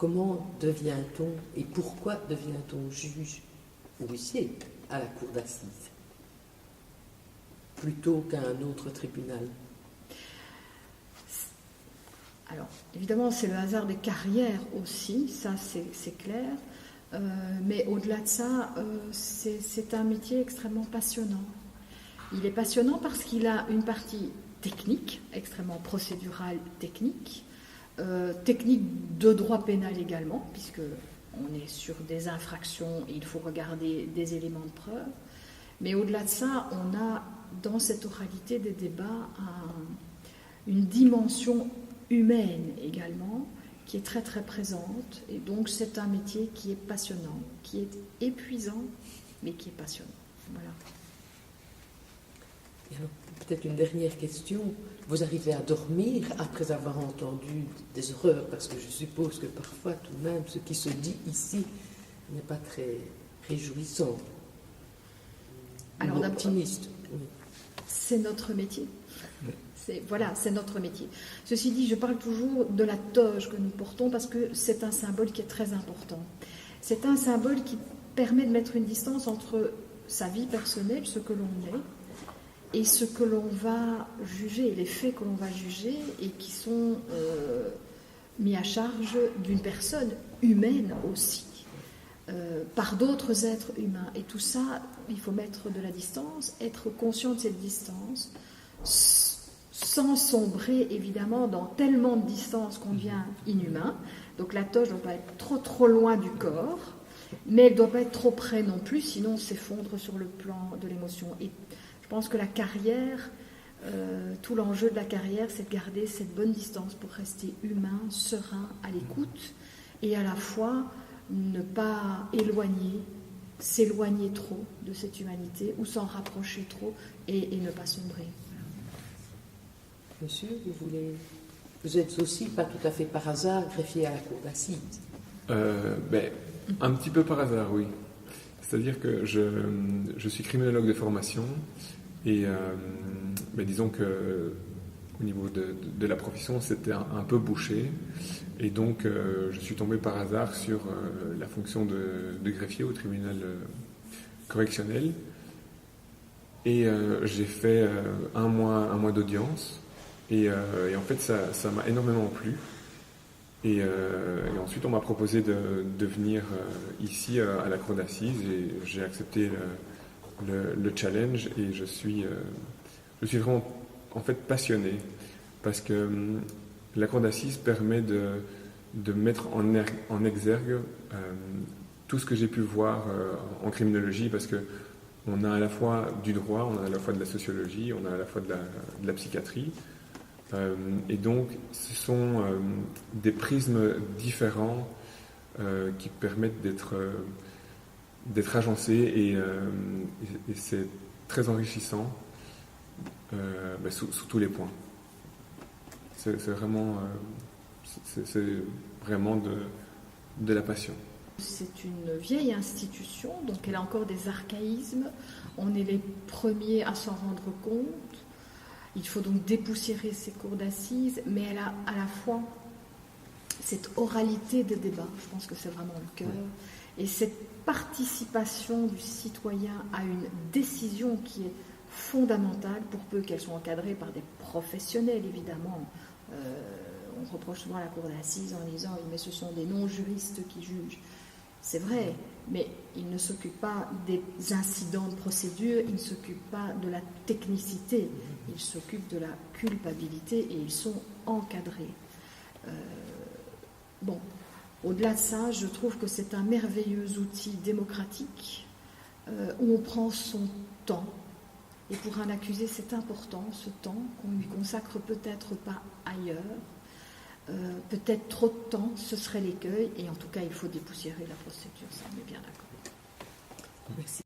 Comment devient-on et pourquoi devient-on juge ou huissier à la cour d'assises plutôt qu'à un autre tribunal? Alors, évidemment, c'est le hasard des carrières aussi, ça c'est clair. Mais au-delà de ça, c'est un métier extrêmement passionnant. Il est passionnant parce qu'il a une partie technique, extrêmement procédurale technique, technique de droit pénal également, puisque on est sur des infractions et il faut regarder des éléments de preuve. Mais au-delà de ça, on a dans cette oralité des débats une dimension humaine également, qui est très très présente, et donc c'est un métier qui est passionnant, qui est épuisant, mais qui est passionnant. Voilà. Et alors, peut-être une dernière question. Vous arrivez à dormir après avoir entendu des horreurs, parce que je suppose que parfois tout de même ce qui se dit ici n'est pas très réjouissant. Alors optimiste. Oui. C'est notre métier. C'est notre métier. Ceci dit, je parle toujours de la toge que nous portons parce que c'est un symbole qui est très important. C'est un symbole qui permet de mettre une distance entre sa vie personnelle, ce que l'on est, et ce que l'on va juger, les faits que l'on va juger et qui sont mis à charge d'une personne humaine aussi, par d'autres êtres humains. Et tout ça, il faut mettre de la distance, être conscient de cette distance, sans sombrer évidemment dans tellement de distance qu'on devient inhumain. Donc la toge ne doit pas être trop loin du corps, mais elle ne doit pas être trop près non plus, sinon on s'effondre sur le plan de l'émotion. Et je pense que la carrière, tout l'enjeu de la carrière, c'est de garder cette bonne distance pour rester humain, serein, à l'écoute, et à la fois ne pas s'éloigner trop de cette humanité, ou s'en rapprocher trop, et ne pas sombrer. Monsieur, vous êtes aussi, pas tout à fait par hasard, greffier à la cour d'assises. Un petit peu par hasard, oui. C'est-à-dire que je suis criminologue de formation et disons que au niveau de la profession, c'était un peu bouché. Et donc, je suis tombé par hasard sur la fonction de greffier au tribunal correctionnel. Et j'ai fait un mois d'audience. Et en fait, ça m'a énormément plu. Et ensuite, on m'a proposé de venir ici à la cour d'assises. Et j'ai accepté le challenge. Et je suis vraiment en fait passionné. Parce que la cour d'assises permet de mettre en exergue tout ce que j'ai pu voir en criminologie. Parce que on a à la fois du droit, on a à la fois de la sociologie, on a à la fois de la psychiatrie. Et donc, ce sont des prismes différents qui permettent d'être agencés et c'est très enrichissant sous tous les points. C'est vraiment de la passion. C'est une vieille institution, donc elle a encore des archaïsmes. On est les premiers à s'en rendre compte. Il faut donc dépoussiérer ces cours d'assises, mais elle a à la fois cette oralité des débats, je pense que c'est vraiment le cœur, et cette participation du citoyen à une décision qui est fondamentale, pour peu qu'elle soit encadrée par des professionnels, évidemment. On reproche souvent à la cour d'assises en disant « mais ce sont des non-juristes qui jugent ». C'est vrai, mais ils ne s'occupent pas des incidents de procédure, ils ne s'occupent pas de la technicité, ils s'occupent de la culpabilité et ils sont encadrés. Au-delà de ça, je trouve que c'est un merveilleux outil démocratique où on prend son temps. Et pour un accusé, c'est important, ce temps qu'on lui consacre peut-être pas ailleurs. Peut-être trop de temps, ce serait l'écueil, et en tout cas, il faut dépoussiérer la procédure, ça, on est bien d'accord. Merci.